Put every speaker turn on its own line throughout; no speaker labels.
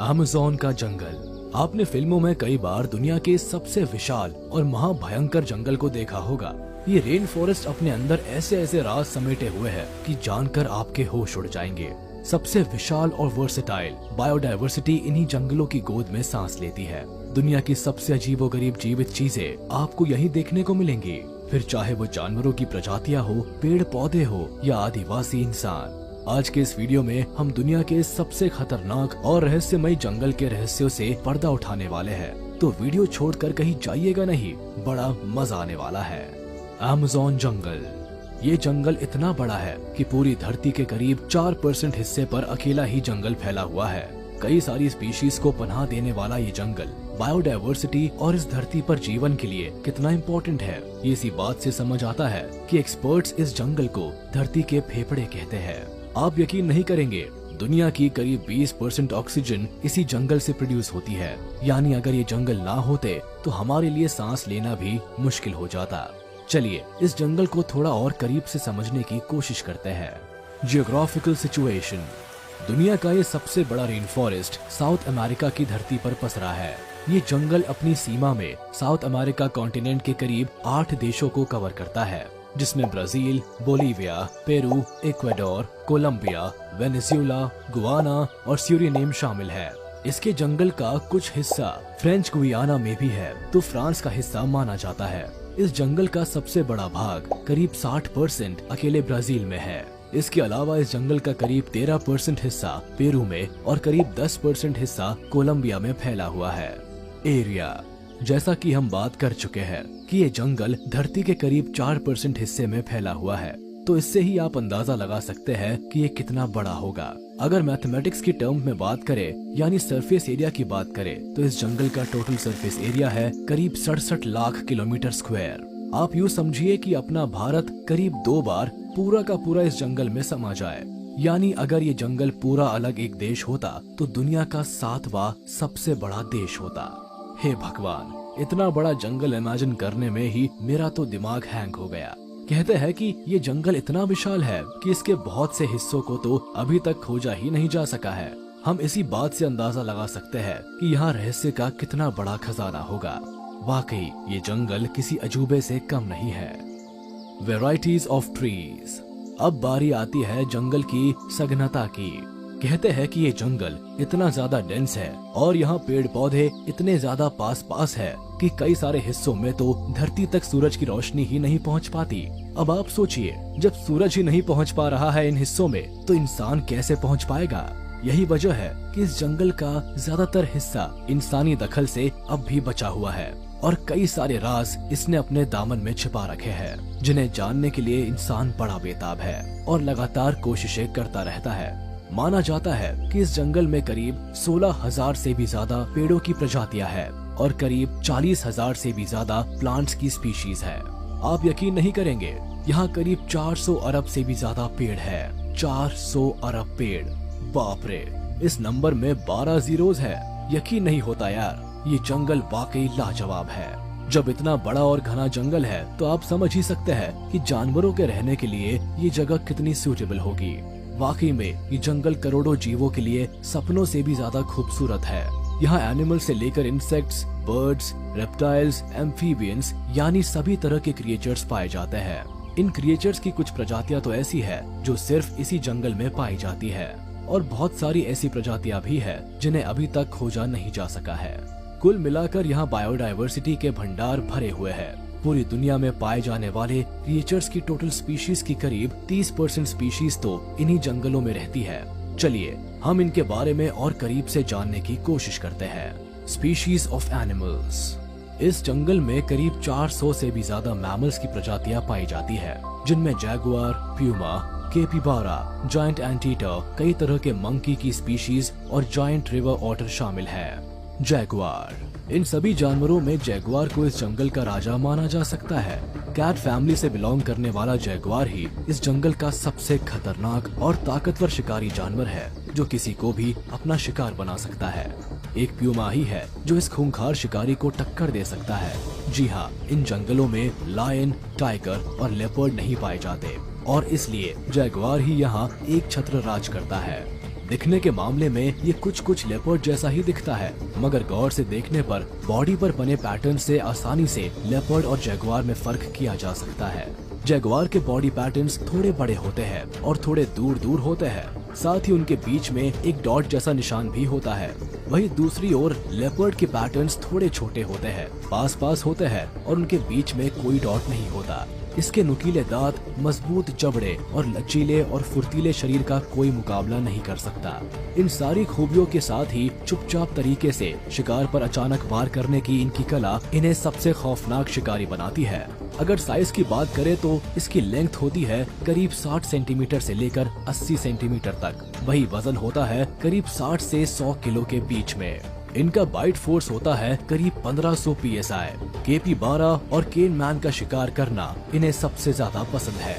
Amazon का जंगल। आपने फिल्मों में कई बार दुनिया के सबसे विशाल और महाभयंकर जंगल को देखा होगा। ये रेन फॉरेस्ट अपने अंदर ऐसे ऐसे राज समेटे हुए है कि जानकर आपके होश उड़ जाएंगे। सबसे विशाल और वर्सेटाइल बायोडायवर्सिटी इन्हीं जंगलों की गोद में सांस लेती है। दुनिया की सबसे अजीबोगरीब जीवित चीजें आपको यहीं देखने को मिलेंगी, फिर चाहे वो जानवरों की प्रजातियां हो, पेड़ पौधे हो या आदिवासी इंसान। आज के इस वीडियो में हम दुनिया के सबसे खतरनाक और रहस्यमय जंगल के रहस्यों से पर्दा उठाने वाले हैं, तो वीडियो छोड़कर कहीं जाइएगा नहीं, बड़ा मजा आने वाला है। अमेज़न जंगल। ये जंगल इतना बड़ा है कि पूरी धरती के करीब 4% हिस्से पर अकेला ही जंगल फैला हुआ है। कई सारी स्पीशीज को पनाह देने वाला ये जंगल बायोडायवर्सिटी और इस धरती पर जीवन के लिए कितना इम्पोर्टेंट है, ये इसी बात से समझ आता है कि एक्सपर्ट्स इस जंगल को धरती के फेफड़े कहते हैं। आप यकीन नहीं करेंगे, दुनिया की करीब 20% ऑक्सीजन इसी जंगल से प्रोड्यूस होती है। यानी अगर ये जंगल ना होते तो हमारे लिए सांस लेना भी मुश्किल हो जाता। चलिए इस जंगल को थोड़ा और करीब से समझने की कोशिश करते हैं। Geographical situation. दुनिया का ये सबसे बड़ा रेन फॉरेस्ट साउथ अमेरिका की धरती पर पसरा है। ये जंगल अपनी सीमा में साउथ अमेरिका कॉन्टिनेंट के करीब 8 देशों को कवर करता है, जिसमें Brazil, Bolivia, Peru, Ecuador, Colombia, Venezuela, Guyana और सूरिनेम शामिल है। इसके जंगल का कुछ हिस्सा फ्रेंच गुयाना में भी है, तो फ्रांस का हिस्सा माना जाता है। इस जंगल का सबसे बड़ा भाग करीब 60% अकेले ब्राजील में है। इसके अलावा इस जंगल का करीब 13% हिस्सा पेरू में और करीब 10% हिस्सा कोलंबिया में फैला हुआ है। एरिया। जैसा कि हम बात कर चुके हैं कि ये जंगल धरती के करीब 4% हिस्से में फैला हुआ है, तो इससे ही आप अंदाजा लगा सकते हैं कि ये कितना बड़ा होगा। अगर मैथमेटिक्स की टर्म में बात करें यानी सरफेस एरिया की बात करें, तो इस जंगल का टोटल सरफेस एरिया है करीब 67 लाख किलोमीटर स्क्वायर। आप यूँ समझिए कि अपना भारत करीब 2 बार पूरा का पूरा इस जंगल में समा जाए। यानी अगर ये जंगल पूरा अलग एक देश होता तो दुनिया का 7वां सबसे बड़ा देश होता। हे भगवान, इतना बड़ा जंगल इमेजिन करने में ही मेरा तो दिमाग हैंग हो गया। कहते हैं कि ये जंगल इतना विशाल है कि इसके बहुत से हिस्सों को तो अभी तक खोजा ही नहीं जा सका है। हम इसी बात से अंदाजा लगा सकते हैं कि यहाँ रहस्य का कितना बड़ा खजाना होगा। वाकई ये जंगल किसी अजूबे से कम नहीं है। Varieties of trees. अब बारी आती है जंगल की सघनता की। कहते हैं कि ये जंगल इतना ज्यादा डेंस है और यहाँ पेड़ पौधे इतने ज्यादा पास पास है कि कई सारे हिस्सों में तो धरती तक सूरज की रोशनी ही नहीं पहुँच पाती। अब आप सोचिए, जब सूरज ही नहीं पहुँच पा रहा है इन हिस्सों में, तो इंसान कैसे पहुँच पाएगा। यही वजह है कि इस जंगल का ज्यादातर हिस्सा इंसानी दखल से अब भी बचा हुआ है और कई सारे राज इसने अपने दामन में छिपा रखे हैं, जिन्हें जानने के लिए इंसान बड़ा बेताब है और लगातार कोशिशें करता रहता है। माना जाता है कि इस जंगल में करीब 16,000 से भी ज्यादा पेड़ों की प्रजातियां हैं और करीब 40,000 से भी ज्यादा प्लांट्स की स्पीशीज है। आप यकीन नहीं करेंगे, यहाँ करीब 400 अरब से भी ज्यादा पेड़ है। 400 अरब पेड़, बाप रे, इस नंबर में 12 जीरोज है। यकीन नहीं होता यार, ये जंगल वाकई लाजवाब है। जब इतना बड़ा और घना जंगल है तो आप समझ ही सकते हैं कि जानवरों के रहने के लिए ये जगह कितनी सूटेबल होगी। वाकई में ये जंगल करोड़ों जीवों के लिए सपनों से भी ज्यादा खूबसूरत है। यहाँ एनिमल से लेकर इंसेक्ट्स, बर्ड्स, रेप्टाइल्स, एम्फीबियंस यानी सभी तरह के क्रिएचर्स पाए जाते हैं। इन क्रिएचर्स की कुछ प्रजातियां तो ऐसी है जो सिर्फ इसी जंगल में पाई जाती है और बहुत सारी ऐसी प्रजातियां भी है जिन्हें अभी तक खोजा नहीं जा सका है। कुल मिलाकर यहाँ बायोडायवर्सिटी के भंडार भरे हुए हैं। पूरी दुनिया में पाए जाने वाले क्रिएचर्स की टोटल स्पीशीज की करीब 30% स्पीशीज तो इन्हीं जंगलों में रहती है। चलिए हम इनके बारे में और करीब से जानने की कोशिश करते हैं। Species of animals. इस जंगल में करीब 400 से भी ज्यादा मैमल्स की प्रजातियां पाई जाती है, जिनमें जैगुआर, प्यूमा, केपिबारा, जायंट एंटीटर, कई तरह के मंकी की स्पीशीज और जायंट रिवर ऑटर शामिल है। जैगुआर। इन सभी जानवरों में जैगुआर को इस जंगल का राजा माना जा सकता है। कैट फैमिली से बिलोंग करने वाला जैगुआर ही इस जंगल का सबसे खतरनाक और ताकतवर शिकारी जानवर है, जो किसी को भी अपना शिकार बना सकता है। एक प्यूमा ही है जो इस खूंखार शिकारी को टक्कर दे सकता है। जी हाँ, इन जंगलों में लायन, टाइगर और लेपर्ड नहीं पाए जाते और इसलिए जैगुआर ही यहाँ एक छत्र राज करता है। दिखने के मामले में ये कुछ लेपर्ड जैसा ही दिखता है, मगर गौर से देखने पर बॉडी पर बने पैटर्न से आसानी से लेपर्ड और जैगुआर में फर्क किया जा सकता है। जैगुआर के बॉडी पैटर्न्स थोड़े बड़े होते हैं और थोड़े दूर दूर होते हैं, साथ ही उनके बीच में एक डॉट जैसा निशान भी होता है। वहीं दूसरी ओर लेपर्ड के पैटर्न्स थोड़े छोटे होते हैं, पास पास होते हैं और उनके बीच में कोई डॉट नहीं होता। इसके नुकीले दांत, मजबूत जबड़े और लचीले और फुर्तीले शरीर का कोई मुकाबला नहीं कर सकता। इन सारी खूबियों के साथ ही चुपचाप तरीके से शिकार पर अचानक वार करने की इनकी कला इन्हें सबसे खौफनाक शिकारी बनाती है। अगर साइज की बात करें तो इसकी लेंथ होती है करीब 60 सेंटीमीटर से लेकर 80 सेंटीमीटर तक। वही वजन होता है करीब 60 से 100 किलो के बीच में। इनका बाइट फोर्स होता है करीब 1500 PSI। KP-12 और केन मैन का शिकार करना इन्हें सबसे ज्यादा पसंद है।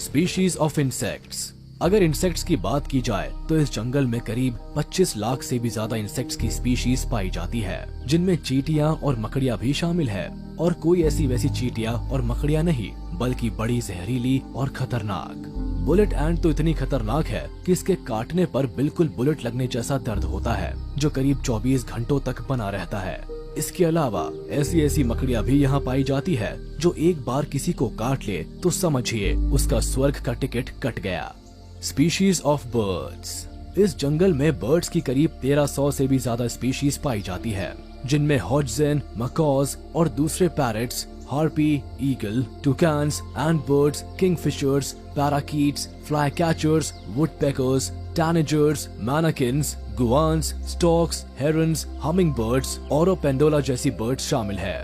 Species of insects. अगर इंसेक्ट्स की बात की जाए तो इस जंगल में करीब 25 लाख से भी ज्यादा इंसेक्ट्स की स्पीशीज पाई जाती है, जिनमें चींटियां और मकड़ियां भी शामिल है। और कोई ऐसी वैसी चींटियां और मकड़ियां नहीं, बल्कि बड़ी जहरीली और खतरनाक। बुलेट एंट तो इतनी खतरनाक है कि इसके काटने पर बिल्कुल बुलेट लगने जैसा दर्द होता है, जो करीब 24 घंटों तक बना रहता है। इसके अलावा ऐसी मकड़ियां भी यहाँ पाई जाती है जो एक बार किसी को काट ले तो समझिए उसका स्वर्ग का टिकट कट गया। Species of birds. इस जंगल में बर्ड्स की करीब 1300 से भी ज्यादा स्पीशीज पाई जाती है, जिनमें हॉड्सन, मकॉज और दूसरे parrots, harpy, eagle, toucans, and birds, kingfishers, parakeets, fly catchers, woodpeckers, tanagers, manakins, guans, storks, herons, humming birds और पेंडोला जैसी बर्ड्स शामिल है।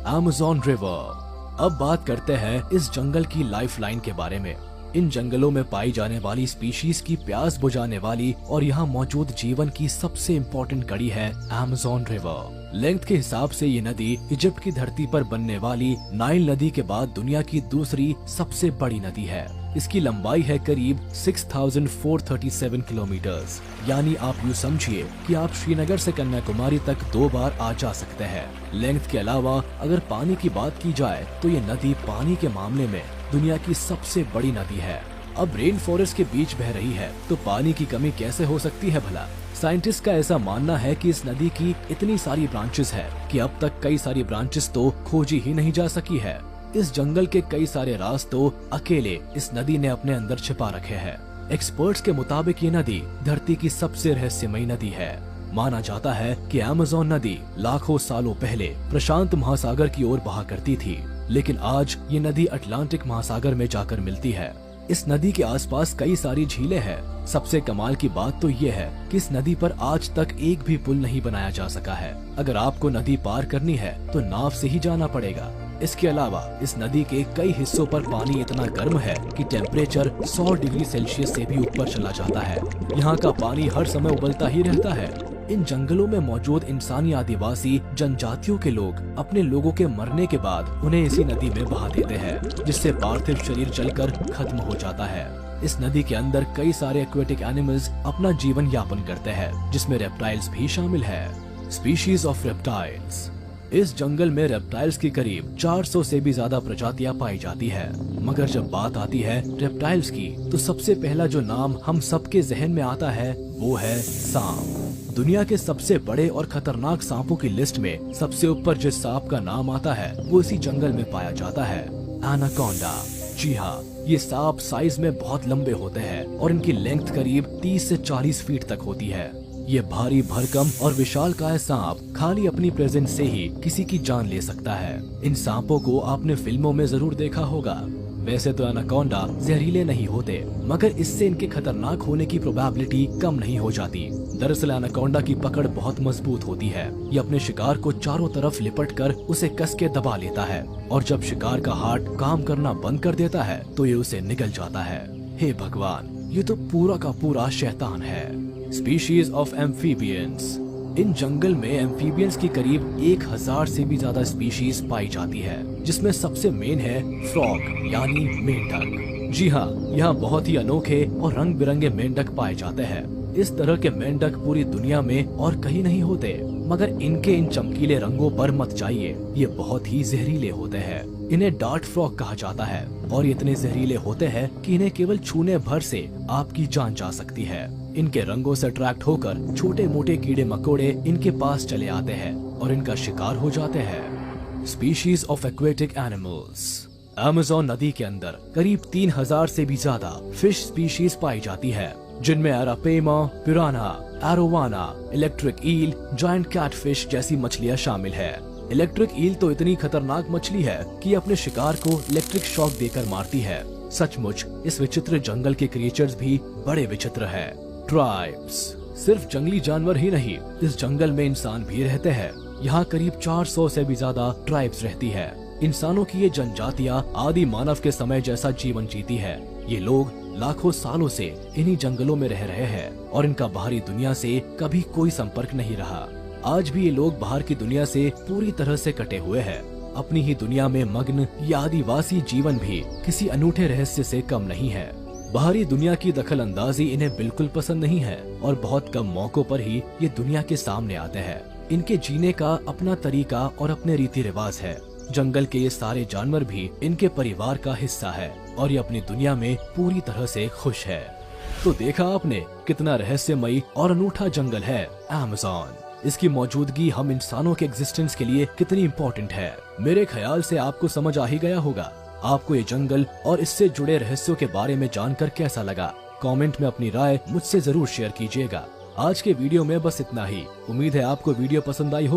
Amazon river. अब बात करते हैं इस जंगल की लाइफलाइन के बारे में। इन जंगलों में पाई जाने वाली स्पीशीज की प्यास बुझाने वाली और यहाँ मौजूद जीवन की सबसे इम्पोर्टेंट कड़ी है अमेज़न रिवर। लेंथ के हिसाब से ये नदी इजिप्ट की धरती पर बनने वाली नाइल नदी के बाद दुनिया की दूसरी सबसे बड़ी नदी है। इसकी लंबाई है करीब 6437 किलोमीटर्स। यानी आप यूँ समझिए कि आप श्रीनगर से कन्याकुमारी तक 2 बार आ जा सकते हैं। लेंथ के अलावा अगर पानी की बात की जाए तो ये नदी पानी के मामले में दुनिया की सबसे बड़ी नदी है। अब रेन फॉरेस्ट के बीच बह रही है तो पानी की कमी कैसे हो सकती है भला? साइंटिस्ट का ऐसा मानना है कि इस नदी की इतनी सारी ब्रांचेस है कि अब तक कई सारी ब्रांचेस तो खोजी ही नहीं जा सकी है। इस जंगल के कई सारे राज तो अकेले इस नदी ने अपने अंदर छिपा रखे हैं। एक्सपर्ट्स के मुताबिक ये नदी धरती की सबसे रहस्यमयी नदी है। माना जाता है कि अमेज़न नदी लाखों सालों पहले प्रशांत महासागर की ओर बहा करती थी, लेकिन आज ये नदी अटलांटिक महासागर में जाकर मिलती है। इस नदी के आसपास कई सारी झीलें हैं। सबसे कमाल की बात तो ये है कि इस नदी पर आज तक एक भी पुल नहीं बनाया जा सका है। अगर आपको नदी पार करनी है तो नाव से ही जाना पड़ेगा। इसके अलावा इस नदी के कई हिस्सों पर पानी इतना गर्म है कि टेम्परेचर 100 डिग्री सेल्सियस से भी ऊपर चला जाता है। यहाँ का पानी हर समय उबलता ही रहता है। इन जंगलों में मौजूद इंसानी आदिवासी जनजातियों के लोग अपने लोगों के मरने के बाद उन्हें इसी नदी में बहा देते हैं, जिससे पार्थिव शरीर जलकर खत्म हो जाता है। इस नदी के अंदर कई सारे एक्वेटिक एनिमल्स अपना जीवन यापन करते हैं, जिसमें रेप्टाइल्स भी शामिल है। Species of reptiles. इस जंगल में रेप्टाइल्स की करीब 400 से भी ज्यादा प्रजातियां पाई जाती है। मगर जब बात आती है रेप्टाइल्स की तो सबसे पहला जो नाम हम सबके जहन में आता है वो है सांप। दुनिया के सबसे बड़े और खतरनाक सांपों की लिस्ट में सबसे ऊपर जिस सांप का नाम आता है वो इसी जंगल में पाया जाता है, एनाकोंडा। जी हाँ, ये सांप साइज में बहुत लंबे होते हैं और इनकी लेंथ करीब 30 से 40 फीट तक होती है। ये भारी भरकम और विशालकाय सांप खाली अपनी प्रेजेंस से ही किसी की जान ले सकता है। इन सांपों को आपने फिल्मों में जरूर देखा होगा। वैसे तो एनाकोंडा जहरीले नहीं होते, मगर इससे इनके खतरनाक होने की प्रोबेबिलिटी कम नहीं हो जाती। दरअसल एनाकोंडा की पकड़ बहुत मजबूत होती है। ये अपने शिकार को चारों तरफ लिपट कर उसे कस के दबा लेता है और जब शिकार का हार्ट काम करना बंद कर देता है तो ये उसे निगल जाता है। हे भगवान, ये तो पूरा का पूरा शैतान है। Species of amphibians. इन जंगल में एम्फीबियंस की करीब 1000 से भी ज्यादा स्पीशीज पाई जाती है, जिसमें सबसे मेन है फ्रॉग यानी मेंढक। जी हाँ, यहाँ बहुत ही अनोखे और रंग बिरंगे मेंढक पाए जाते हैं। इस तरह के मेंढक पूरी दुनिया में और कहीं नहीं होते, मगर इनके इन चमकीले रंगों पर मत जाइए, ये बहुत ही जहरीले होते हैं। इन्हें डार्ट फ्रॉग कहा जाता है और ये इतने जहरीले होते हैं कि इन्हें केवल छूने भर से आपकी जान जा सकती है। इनके रंगों से अट्रैक्ट होकर छोटे मोटे कीड़े मकोड़े इनके पास चले आते हैं और इनका शिकार हो जाते हैं। Species of aquatic animals. Amazon नदी के अंदर करीब 3000 से भी ज्यादा फिश स्पीशीज पाई जाती है, जिनमें arapaima, piranha, arowana, electric eel, giant catfish जैसी मछलियां शामिल है। इलेक्ट्रिक ईल तो इतनी खतरनाक मछली है कि अपने शिकार को इलेक्ट्रिक शॉक देकर मारती है। सचमुच इस विचित्र जंगल के क्रिएचर्स भी बड़े विचित्र है। ट्राइब्स। सिर्फ जंगली जानवर ही नहीं, इस जंगल में इंसान भी रहते हैं। यहाँ करीब 400 से भी ज्यादा ट्राइब्स रहती है। इंसानों की ये जनजातियाँ आदि मानव के समय जैसा जीवन जीती है। ये लोग लाखों सालों से इन्हीं जंगलों में रह रहे हैं और इनका बाहरी दुनिया से कभी कोई संपर्क नहीं रहा। आज भी ये लोग बाहर की दुनिया से पूरी तरह से कटे हुए हैं। अपनी ही दुनिया में मग्न ये आदिवासी जीवन भी किसी अनूठे रहस्य से कम नहीं है। बाहरी दुनिया की दखल अंदाजी इन्हें बिल्कुल पसंद नहीं है और बहुत कम मौकों पर ही ये दुनिया के सामने आते हैं। इनके जीने का अपना तरीका और अपने रीति रिवाज है। जंगल के ये सारे जानवर भी इनके परिवार का हिस्सा है और ये अपनी दुनिया में पूरी तरह से खुश है। तो देखा आपने कितना रहस्यमयी और अनूठा जंगल है अमेज़न। इसकी मौजूदगी हम इंसानों के एग्जिस्टेंस के लिए कितनी इम्पोर्टेंट है। मेरे ख्याल से आपको समझ आ ही गया होगा। आपको ये जंगल और इससे जुड़े रहस्यों के बारे में जानकर कैसा लगा? कमेंट में अपनी राय मुझसे जरूर शेयर कीजिएगा। आज के वीडियो में बस इतना ही। उम्मीद है आपको वीडियो पसंद आई हो।